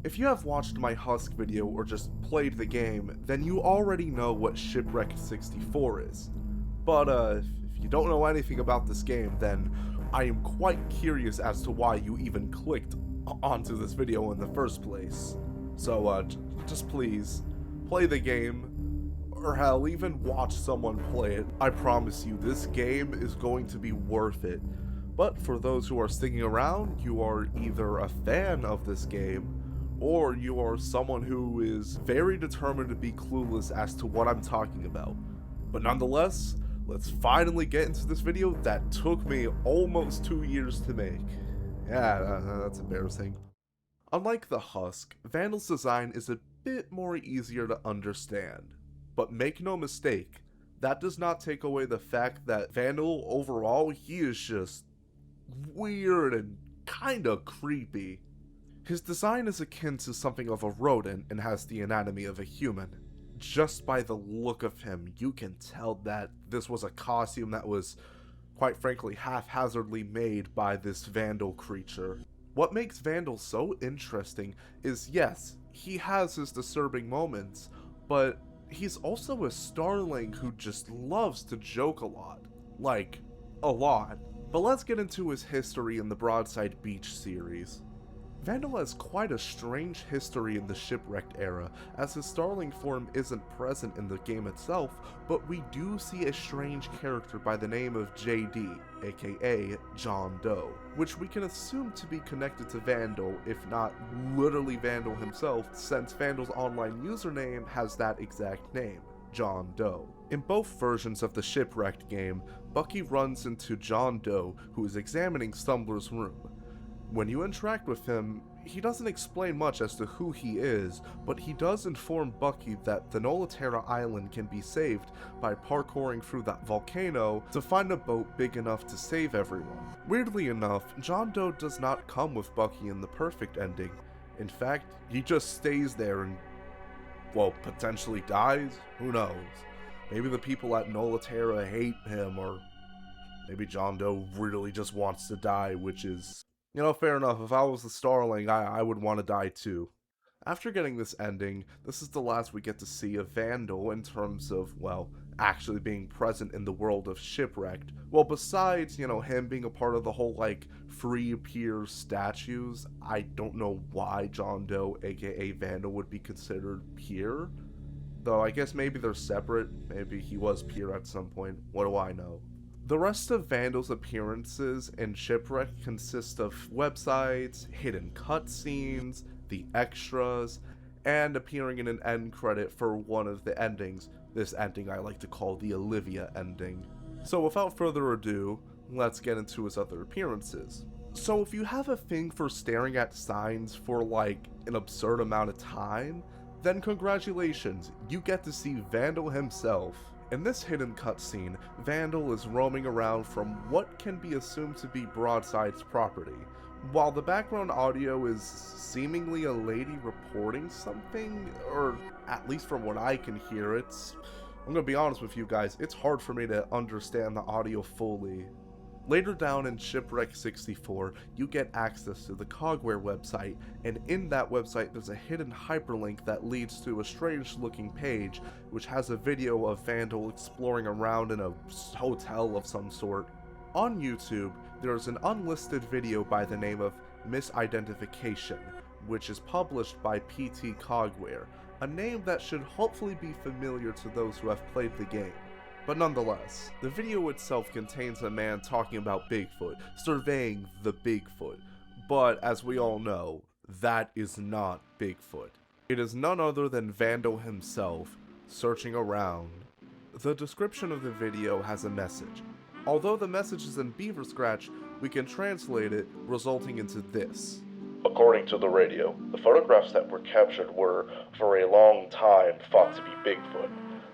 If you have watched my Husk video or just played the game, then you already know what Shipwrecked 64 is. But if you don't know anything about this game, then I am quite curious as to why you even clicked onto this video in the first place. So just please, play the game, or hell, even watch someone play it. I promise you, this game is going to be worth it. But for those who are sticking around, you are either a fan of this game, or you are someone who is very determined to be clueless as to what I'm talking about. But nonetheless, let's finally get into this video that took me almost 2 years to make. Yeah, that's embarrassing. Unlike the Husk, Vandal's design is a bit more easier to understand. But make no mistake, that does not take away the fact that Vandal overall, he is just weird and kinda creepy. His design is akin to something of a rodent and has the anatomy of a human. Just by the look of him, you can tell that this was a costume that was, quite frankly, haphazardly made by this Vandal creature. What makes Vandal so interesting is, yes, he has his disturbing moments, but he's also a starling who just loves to joke a lot. Like, a lot. But let's get into his history in the Broadside Beach series. Vandal has quite a strange history in the Shipwrecked era, as his starling form isn't present in the game itself, but we do see a strange character by the name of JD, aka John Doe, which we can assume to be connected to Vandal, if not literally Vandal himself, since Vandal's online username has that exact name, John Doe. In both versions of the Shipwrecked game, Bucky runs into John Doe, who is examining Stumbler's room. When you interact with him, he doesn't explain much as to who he is, but he does inform Bucky that the Nolaterra Island can be saved by parkouring through that volcano to find a boat big enough to save everyone. Weirdly enough, John Doe does not come with Bucky in the perfect ending. In fact, he just stays there and, well, potentially dies? Who knows? Maybe the people at Nolaterra hate him, or maybe John Doe really just wants to die, which is, you know, fair enough. If I was the starling, I would want to die too. After getting this ending, this is the last we get to see of Vandal in terms of, well, actually being present in the world of Shipwrecked. Well, besides, you know, him being a part of the whole, like, free peer statues, I don't know why John Doe, aka Vandal, would be considered peer. Though I guess maybe they're separate, maybe he was peer at some point, what do I know? The rest of Vandal's appearances in Shipwreck consist of websites, hidden cutscenes, the extras, and appearing in an end credit for one of the endings. This ending I like to call the Olivia ending. So without further ado, let's get into his other appearances. So if you have a thing for staring at signs for like an absurd amount of time, then congratulations, you get to see Vandal himself. In this hidden cutscene, Vandal is roaming around from what can be assumed to be Broadside's property. While the background audio is seemingly a lady reporting something, or at least from what I can hear, I'm gonna be honest with you guys, it's hard for me to understand the audio fully. Later down in Shipwrecked 64, you get access to the Cogware website, and in that website there's a hidden hyperlink that leads to a strange looking page, which has a video of Vandal exploring around in a hotel of some sort. On YouTube, there is an unlisted video by the name of Misidentification, which is published by PT Cogware, a name that should hopefully be familiar to those who have played the game. But nonetheless, the video itself contains a man talking about Bigfoot, surveying the Bigfoot. But as we all know, that is not Bigfoot. It is none other than Vandal himself, searching around. The description of the video has a message. Although the message is in Beaver Scratch, we can translate it, resulting into this. According to the radio, the photographs that were captured were, for a long time, thought to be Bigfoot.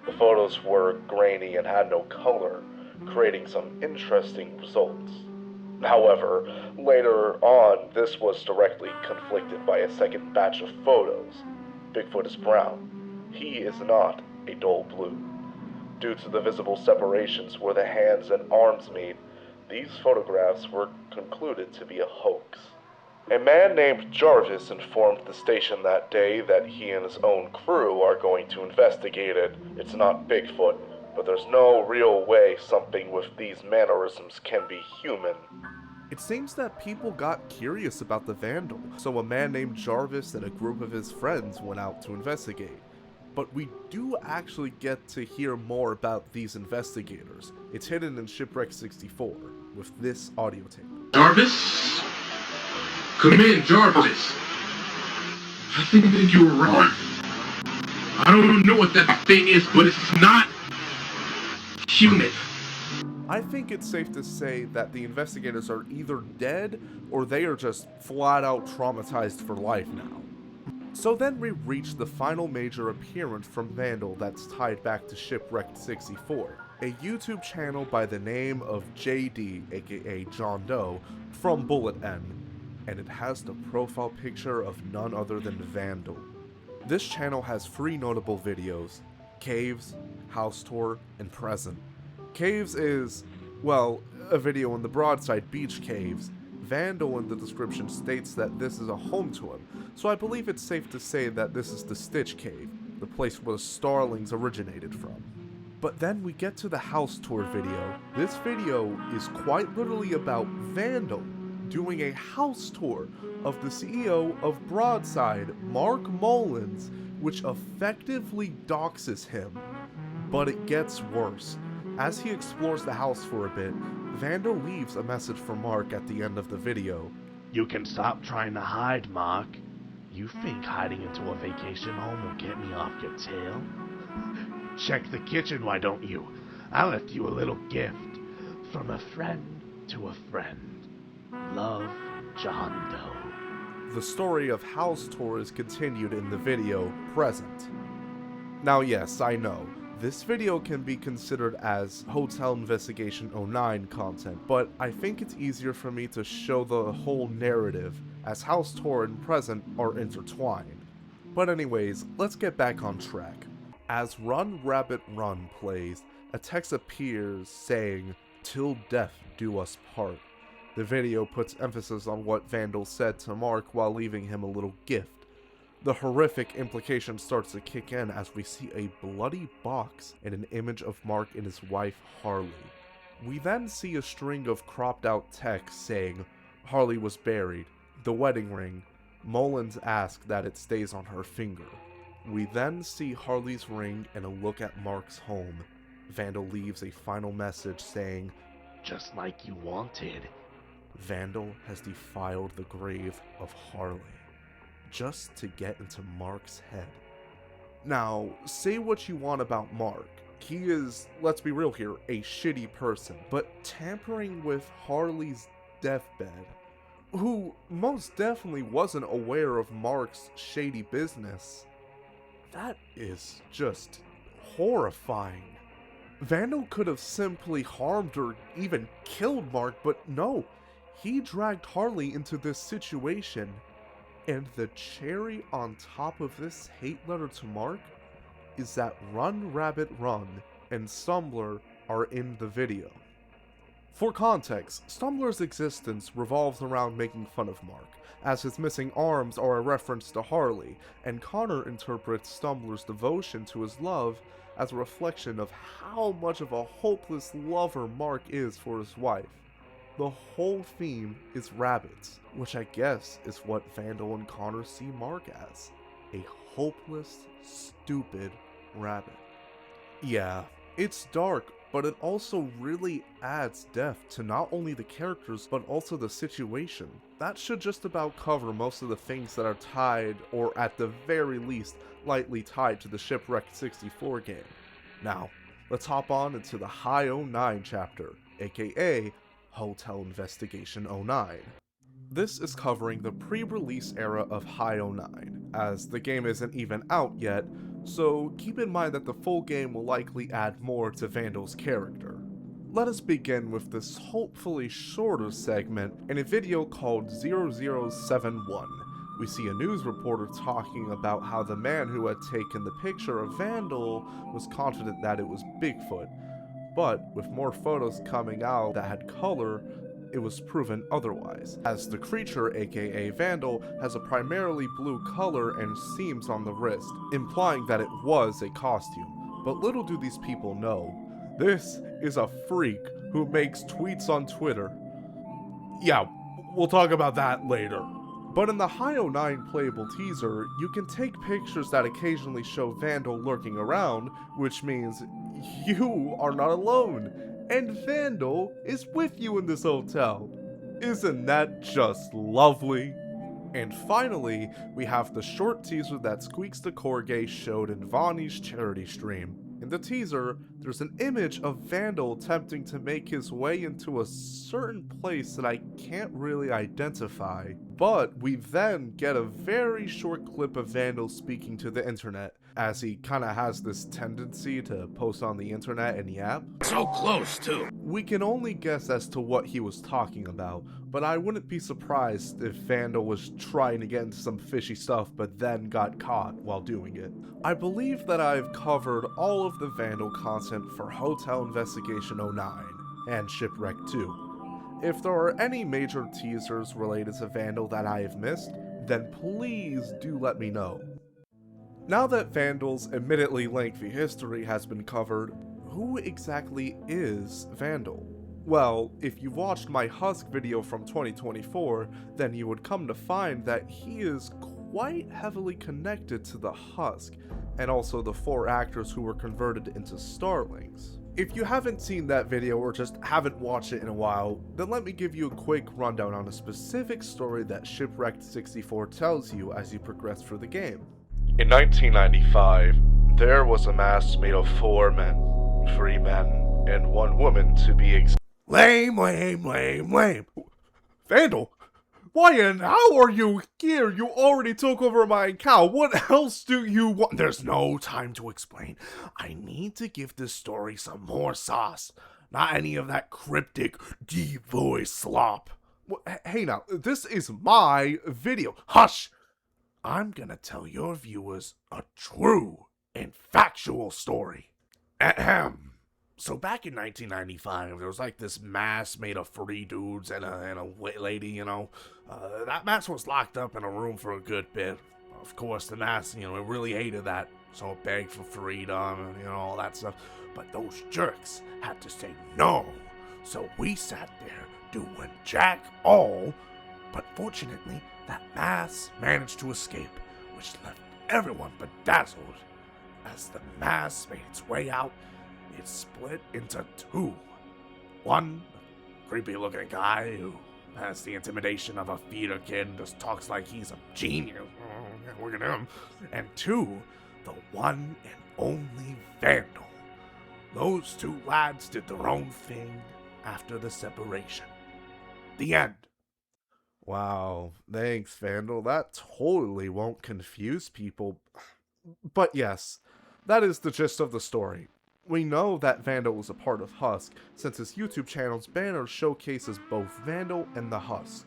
The photos were grainy and had no color, creating some interesting results. However, later on, this was directly conflicted by a second batch of photos. Bigfoot is brown. He is not a dull blue. Due to the visible separations where the hands and arms meet, these photographs were concluded to be a hoax. A man named Jarvis informed the station that day that he and his own crew are going to investigate it. It's not Bigfoot, but there's no real way something with these mannerisms can be human. It seems that people got curious about the Vandal, so a man named Jarvis and a group of his friends went out to investigate. But we do actually get to hear more about these investigators. It's hidden in Shipwrecked 64, with this audio tape. Jarvis? Come in, Jarvis. I think you were wrong. I don't know what that thing is, but it's not human. I think it's safe to say that the investigators are either dead or they are just flat out traumatized for life now. So then we reach the final major appearance from Vandal that's tied back to Shipwrecked 64, a YouTube channel by the name of JD, aka John Doe, from Bullet N, and it has the profile picture of none other than Vandal. This channel has 3 notable videos: Caves, House Tour, and Present. Caves is, well, a video in the Broadside Beach Caves. Vandal in the description states that this is a home to him, so I believe it's safe to say that this is the Stitch Cave, the place where the starlings originated from. But then we get to the house tour video. This video is quite literally about Vandal doing a house tour of the CEO of Broadside, Mark Mullins, which effectively doxes him. But it gets worse. As he explores the house for a bit, Vandal leaves a message for Mark at the end of the video. You can stop trying to hide, Mark. You think hiding into a vacation home will get me off your tail? Check the kitchen, why don't you? I left you a little gift. From a friend to a friend. Love, John Doe. The story of House Tour is continued in the video Present. Now yes, I know, this video can be considered as Hotel Investigation 09 content, but I think it's easier for me to show the whole narrative, as House Tour and Present are intertwined. But anyways, let's get back on track. As Run Rabbit Run plays, a text appears saying, "Till death do us part." The video puts emphasis on what Vandal said to Mark while leaving him a little gift. The horrific implication starts to kick in as we see a bloody box and an image of Mark and his wife Harley. We then see a string of cropped out text saying, "Harley was buried, the wedding ring, Mullins asked that it stays on her finger." We then see Harley's ring and a look at Mark's home. Vandal leaves a final message saying, "Just like you wanted." Vandal has defiled the grave of Harley, just to get into Mark's head. Now, say what you want about Mark. He is, let's be real here, a shitty person, but tampering with Harley's deathbed, who most definitely wasn't aware of Mark's shady business, that is just horrifying. Vandal could have simply harmed or even killed Mark, but no, he dragged Harley into this situation. And the cherry on top of this hate letter to Mark is that Run Rabbit Run and Stumbler are in the video. For context, Stumbler's existence revolves around making fun of Mark, as his missing arms are a reference to Harley, and Connor interprets Stumbler's devotion to his love as a reflection of how much of a hopeless lover Mark is for his wife. The whole theme is rabbits, which I guess is what Vandal and Connor see Mark as. A hopeless, stupid rabbit. Yeah, it's dark, but it also really adds depth to not only the characters, but also the situation. That should just about cover most of the things that are tied, or at the very least, lightly tied to the Shipwrecked 64 game. Now, let's hop on into the High 09 chapter, aka Hotel Investigation 09. This is covering the pre-release era of High 09, as the game isn't even out yet, so keep in mind that the full game will likely add more to Vandal's character. Let us begin with this hopefully shorter segment in a video called 0071. We see a news reporter talking about how the man who had taken the picture of Vandal was confident that it was Bigfoot, but with more photos coming out that had color, it was proven otherwise, as the creature, aka Vandal, has a primarily blue color and seams on the wrist, implying that it was a costume. But little do these people know, this is a freak who makes tweets on Twitter. Yeah, we'll talk about that later. But in the High 09 playable teaser, you can take pictures that occasionally show Vandal lurking around, which means you are not alone, and Vandal is with you in this hotel. Isn't that just lovely? And finally, we have the short teaser that Squeaks the Corgay showed in Vonnie's charity stream. In the teaser, there's an image of Vandal attempting to make his way into a certain place that I can't really identify, but we then get a very short clip of Vandal speaking to the internet, as he kinda has this tendency to post on the internet and yap. So close, too. We can only guess as to what he was talking about, but I wouldn't be surprised if Vandal was trying to get into some fishy stuff but then got caught while doing it. I believe that I've covered all of the Vandal content for Hotel Investigation 09 and Shipwrecked 2. If there are any major teasers related to Vandal that I have missed, then please do let me know. Now that Vandal's admittedly lengthy history has been covered, who exactly is Vandal? Well, if you watched my Husk video from 2024, then you would come to find that he is quite heavily connected to the Husk, and also the 4 actors who were converted into starlings. If you haven't seen that video or just haven't watched it in a while, then let me give you a quick rundown on a specific story that Shipwrecked 64 tells you as you progress through the game. In 1995, there was a mass made of 4 men, 3 men, and 1 woman to be exact. Lame. Vandal, why and how are you here? You already took over my account. What else do you want? There's no time to explain. I need to give this story some more sauce. Not any of that cryptic, deep voice slop. Hey now, this is my video. Hush! I'm gonna tell your viewers a true and factual story. Ahem. So back in 1995, there was like this mass made of 3 dudes and a lady, you know. That mass was locked up in a room for a good bit. Of course, the mass, it really hated that, so it begged for freedom and, all that stuff. But those jerks had to say no. So we sat there doing jack all, but fortunately, that mass managed to escape, which left everyone bedazzled. As the mass made its way out, it split into 2. One, a creepy-looking guy who has the intimidation of a feeder kid and just talks like he's a genius. Look at him. And 2, the one and only Vandal. Those 2 lads did their own thing after the separation. The end. Wow, thanks, Vandal. That totally won't confuse people. But yes, that is the gist of the story. We know that Vandal was a part of Husk, since his YouTube channel's banner showcases both Vandal and the Husk.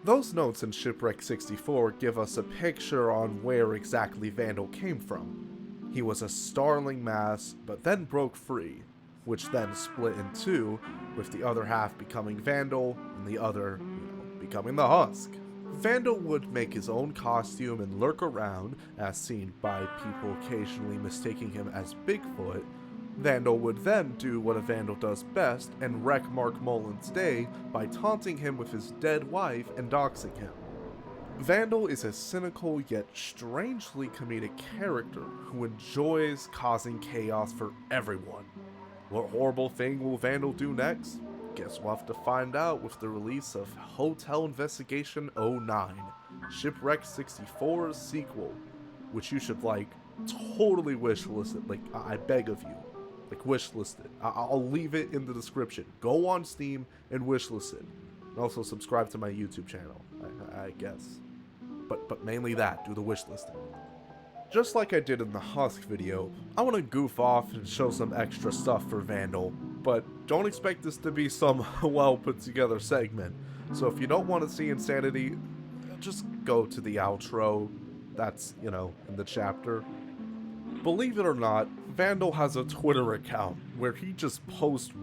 Those notes in Shipwreck 64 give us a picture on where exactly Vandal came from. He was a starling mass, but then broke free, which then split in 2, with the other half becoming Vandal, and the other, becoming the Husk. Vandal would make his own costume and lurk around, as seen by people occasionally mistaking him as Bigfoot. Vandal would then do what a Vandal does best and wreck Mark Mullen's day by taunting him with his dead wife and doxing him. Vandal is a cynical yet strangely comedic character who enjoys causing chaos for everyone. What horrible thing will Vandal do next? Guess we'll have to find out with the release of Hotel Investigation 09, Shipwrecked 64's sequel, which you should totally wishlist it. I beg of you. Wishlist it. I'll leave it in the description. Go on Steam and wishlist it. And also subscribe to my YouTube channel, I guess. But mainly that, do the wishlisting. Just like I did in the Husk video, I want to goof off and show some extra stuff for Vandal, but don't expect this to be some well put together segment. So if you don't want to see insanity, just go to the outro. That's, in the chapter. Believe it or not, Vandal has a Twitter account where he just posts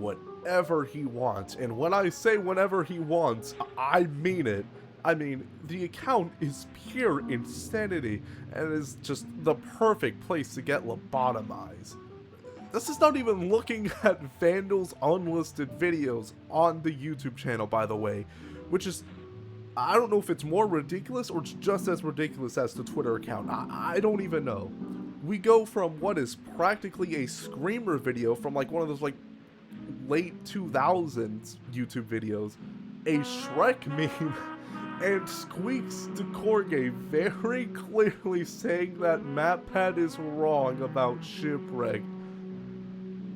whenever he wants. And when I say whenever he wants, I mean it. I mean, the account is pure insanity and is just the perfect place to get lobotomized. This is not even looking at Vandal's unlisted videos on the YouTube channel, by the way, which is, I don't know if it's more ridiculous or it's just as ridiculous as the Twitter account. I don't even know. We go from what is practically a Screamer video from like one of those like late 2000s YouTube videos, a Shrek meme, and Squeaks Decorgay very clearly saying that MatPat is wrong about Shipwrecked.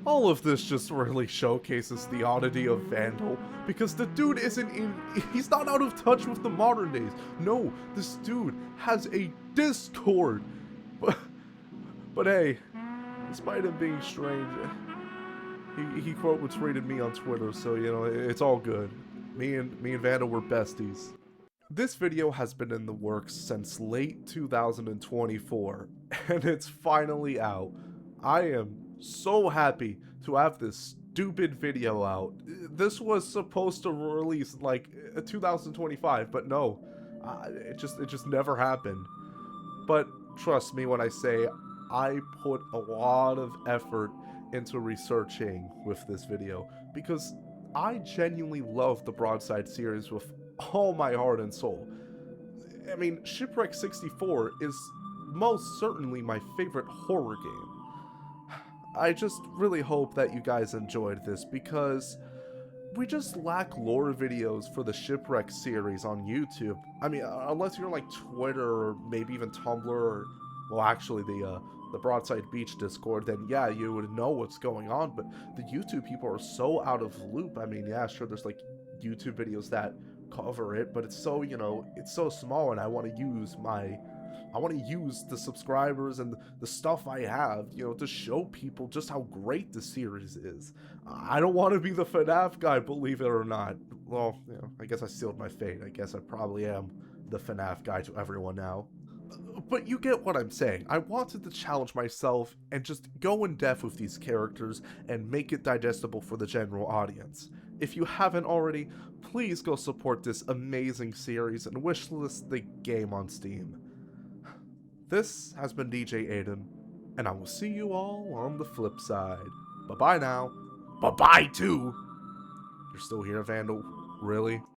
All of this just really showcases the oddity of Vandal, because the dude he's not out of touch with the modern days. No, this dude has a Discord. But hey, despite him being strange, he quote tweeted me on Twitter, so you know, it's all good. Me and Vandal were besties. This video has been in the works since late 2024, and it's finally out. I am so happy to have this stupid video out. This was supposed to release like 2025, but no, it just never happened. But trust me when I say I put a lot of effort into researching with this video, because I genuinely love the Broadside series with all my heart and soul. I mean, Shipwrecked 64 is most certainly my favorite horror game. I just really hope that you guys enjoyed this, because we just lack lore videos for the Shipwreck series on YouTube. I mean, unless you're like Twitter or maybe even Tumblr or, well, actually the Broadside Beach Discord, then yeah, you would know what's going on, but the YouTube people are so out of loop. I mean, yeah, sure, there's like YouTube videos that cover it, but it's so, you know, it's so small, and I want to use the subscribers and the stuff I have, you know, to show people just how great the series is. I don't want to be the FNAF guy, believe it or not. Well, you know, I guess I sealed my fate. I guess I probably am the FNAF guy to everyone now. But you get what I'm saying. I wanted to challenge myself and just go in depth with these characters and make it digestible for the general audience. If you haven't already, please go support this amazing series and wishlist the game on Steam. This has been DJ Aiden, and I will see you all on the flip side. Bye-bye now. Bye-bye too! You're still here, Vandal? Really?